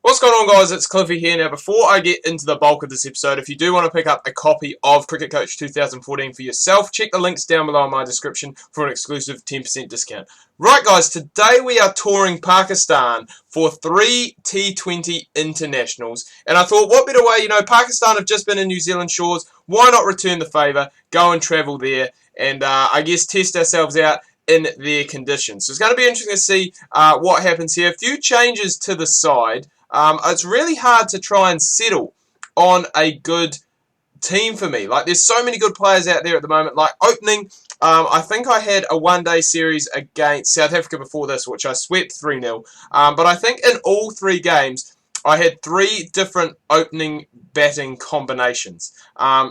What's going on, guys? It's Cliffy here. Now, before I get into the bulk of this episode, if you do want to pick up a copy of Cricket Coach 2014 for yourself, check the links down below in my description for an exclusive 10% discount. Right, guys, today we are touring Pakistan for 3 T20 internationals. And I thought, what better way, Pakistan have just been in New Zealand shores. Why not return the favour, go and travel there, and I guess test ourselves out in their conditions. So it's going to be interesting to see what happens here. A few changes to the side. It's really hard to try and settle on a good team for me. Like, there's so many good players out there at the moment. Like, opening, I think I had a one-day series against South Africa before this, which I swept 3-0. But I think in all 3 games, I had 3 different opening batting combinations.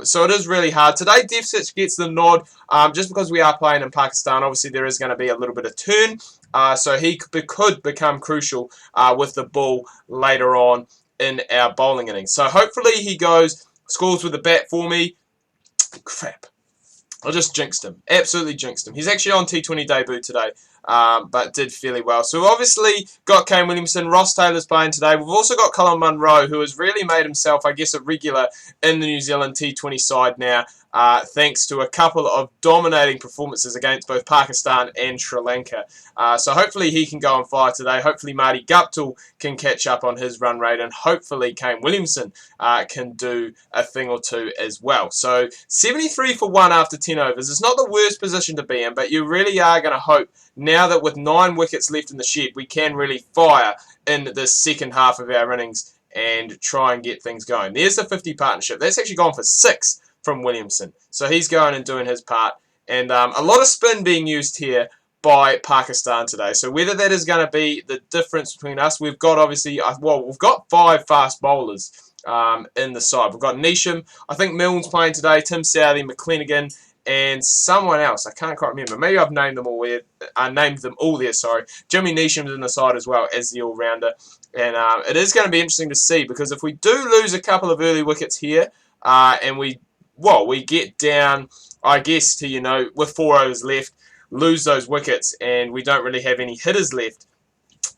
So it is really hard. Today, Devsich gets the nod just because we are playing in Pakistan. Obviously, there is going to be a little bit of turn. So he could become crucial with the ball later on in our bowling innings. So hopefully he scores with the bat for me. Crap. I just jinxed him. Absolutely jinxed him. He's actually on T20 debut today, but did fairly well. So we've obviously got Kane Williamson. Ross Taylor's playing today. We've also got Colin Munro, who has really made himself, I guess, a regular in the New Zealand T20 side now, thanks to a couple of dominating performances against both Pakistan and Sri Lanka. So hopefully he can go on fire today. Hopefully Marty Guptill can catch up on his run rate, and hopefully Kane Williamson can do a thing or two as well. So 73 for 1 after 10 overs. It's not the worst position to be in, but you really are going to hope now that with 9 wickets left in the shed, we can really fire in the second half of our innings and try and get things going. There's the 50 partnership. That's actually gone for 6 from Williamson. So he's going and doing his part. And a lot of spin being used here by Pakistan today. So whether that is going to be the difference between us, we've got obviously, we've got 5 fast bowlers in the side. We've got Neesham, I think Milne's playing today, Tim Southey, McClenaghan, and someone else. I can't quite remember. Maybe I've named them all there. Jimmy Neesham's in the side as well as the all-rounder. And it is going to be interesting to see, because if we do lose a couple of early wickets here, and we get down, I guess, to, with 4 overs left, lose those wickets, and we don't really have any hitters left,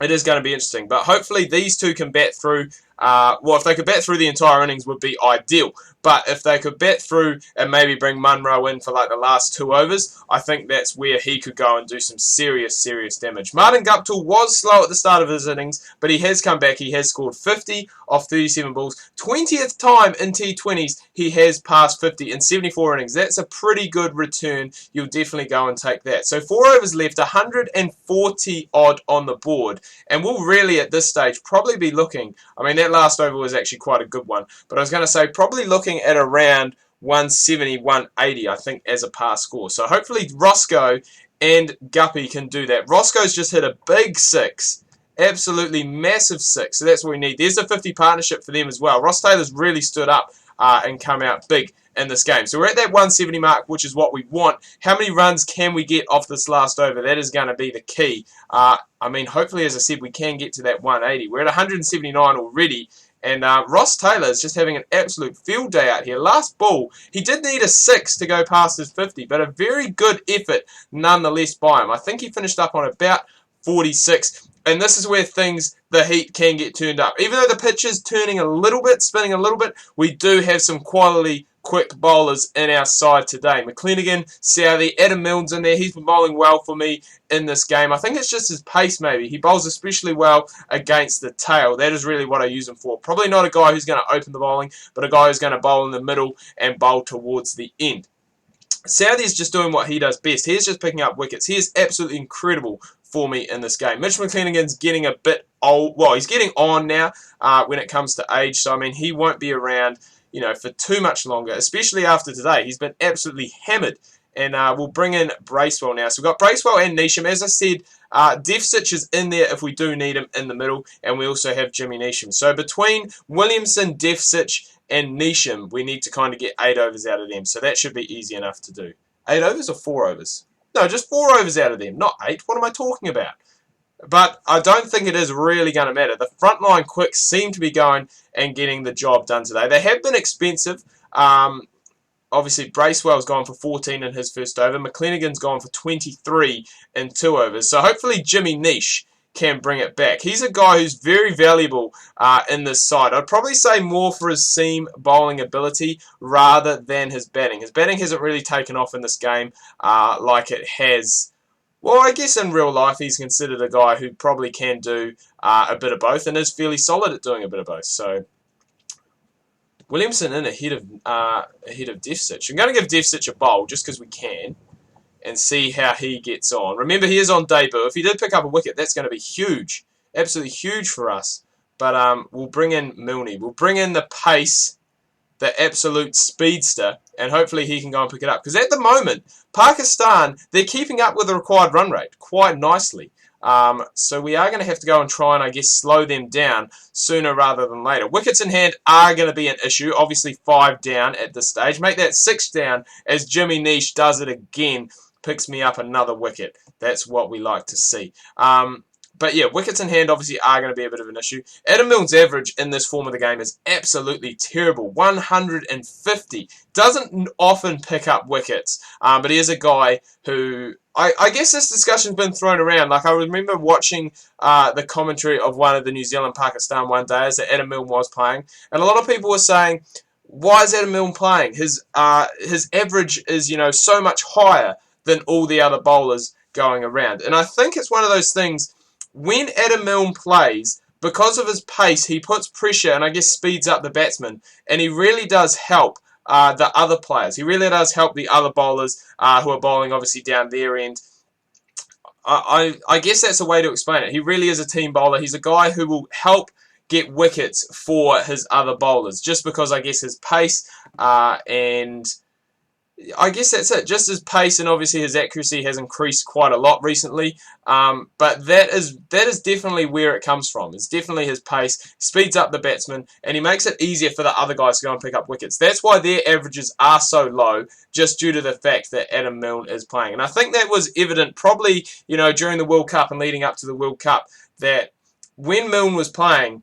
it is going to be interesting. But hopefully these two can bat through. If they could bat through the entire innings would be ideal. But if they could bat through and maybe bring Munro in for like the last 2 overs, I think that's where he could go and do some serious damage. Martin Guptill was slow at the start of his innings, but he has come back. He has scored 50 off 37 balls. 20th time in T20s he has passed 50 in 74 innings. That's a pretty good return. You'll definitely go and take that. So 4 overs left, 140 odd on the board. And we'll really at this stage probably be looking, I mean, that last over was actually quite a good one, but I was going to say probably looking at around 170, 180, I think, as a pass score. So hopefully Roscoe and Guppy can do that. Roscoe's just hit a big 6, absolutely massive 6, so that's what we need. There's a 50 partnership for them as well. Ross Taylor's really stood up and come out big in this game. So we're at that 170 mark, which is what we want. How many runs can we get off this last over? That is going to be the key. I mean, hopefully, as I said, we can get to that 180. We're at 179 already, and Ross Taylor is just having an absolute field day out here. Last ball, he did need a 6 to go past his 50, but a very good effort nonetheless by him. I think he finished up on about 46, and this is where the heat can get turned up. Even though the pitch is turning a little bit, spinning a little bit, we do have some quality quick bowlers in our side today. McClenaghan, Southey, Adam Milne's in there. He's been bowling well for me in this game. I think it's just his pace maybe. He bowls especially well against the tail. That is really what I use him for. Probably not a guy who's going to open the bowling, but a guy who's going to bowl in the middle and bowl towards the end. Southey is just doing what he does best. He's just picking up wickets. He is absolutely incredible for me in this game. Mitch McClenaghan's getting a bit old. Well, he's getting on now when it comes to age. So, I mean, he won't be around for too much longer, especially after today. He's been absolutely hammered. And we'll bring in Bracewell now. So we've got Bracewell and Neesham. As I said, Devsich is in there if we do need him in the middle. And we also have Jimmy Neesham. So between Williamson, Devsich, and Neesham, we need to kind of get 8 overs out of them. So that should be easy enough to do. 8 overs or 4 overs? No, just 4 overs out of them, not 8. What am I talking about? But I don't think it is really going to matter. The frontline quicks seem to be going and getting the job done today. They have been expensive. Obviously, Bracewell's gone for 14 in his first over. McClenaghan's gone for 23 in 2 overs. So hopefully Jimmy Niche can bring it back. He's a guy who's very valuable in this side. I'd probably say more for his seam bowling ability rather than his batting. His batting hasn't really taken off in this game like it has. Well, I guess in real life he's considered a guy who probably can do a bit of both and is fairly solid at doing a bit of both. So Williamson in ahead of Defcich. I'm going to give Defcich a bowl just because we can and see how he gets on. Remember, he is on debut. If he did pick up a wicket, that's going to be huge. Absolutely huge for us. But we'll bring in Milne. We'll bring in the pace, the absolute speedster, and hopefully he can go and pick it up. Because at the moment, Pakistan, they're keeping up with the required run rate quite nicely. So we are going to have to go and try and, I guess, slow them down sooner rather than later. Wickets in hand are going to be an issue. Obviously, 5 down at this stage. Make that 6 down as Jimmy Niche does it again. Picks me up another wicket. That's what we like to see. But yeah, wickets in hand obviously are going to be a bit of an issue. Adam Milne's average in this form of the game is absolutely terrible. 150. Doesn't often pick up wickets, but he is a guy who... I guess this discussion's been thrown around. Like, I remember watching the commentary of one of the New Zealand-Pakistan one day as Adam Milne was playing, and a lot of people were saying, why is Adam Milne playing? His average is, you know, so much higher than all the other bowlers going around. And I think it's one of those things, when Adam Milne plays, because of his pace, he puts pressure and I guess speeds up the batsman, and he really does help the other players. He really does help the other bowlers who are bowling obviously down their end. I guess that's a way to explain it. He really is a team bowler. He's a guy who will help get wickets for his other bowlers, just because I guess his pace and I guess that's it. Just his pace and obviously his accuracy has increased quite a lot recently. But that is definitely where it comes from. It's definitely his pace, speeds up the batsman, and he makes it easier for the other guys to go and pick up wickets. That's why their averages are so low, just due to the fact that Adam Milne is playing. And I think that was evident probably, you know, during the World Cup and leading up to the World Cup, that when Milne was playing,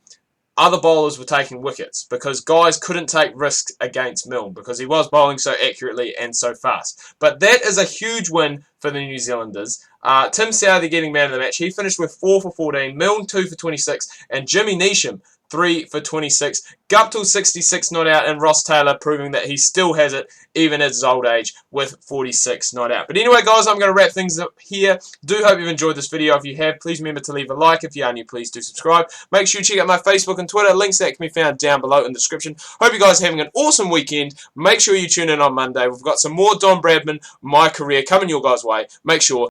other bowlers were taking wickets because guys couldn't take risks against Milne because he was bowling so accurately and so fast. But that is a huge win for the New Zealanders. Tim Southee getting man of the match. He finished with 4 for 14, Milne 2 for 26, and Jimmy Neesham 3 for 26. Guptill 66 not out, and Ross Taylor proving that he still has it even at his old age with 46 not out. But anyway, guys, I'm going to wrap things up here. Do hope you've enjoyed this video. If you have, please remember to leave a like. If you are new, please do subscribe. Make sure you check out my Facebook and Twitter. Links that can be found down below in the description. Hope you guys are having an awesome weekend. Make sure you tune in on Monday. We've got some more Don Bradman, My Career, coming your guys' way. Make sure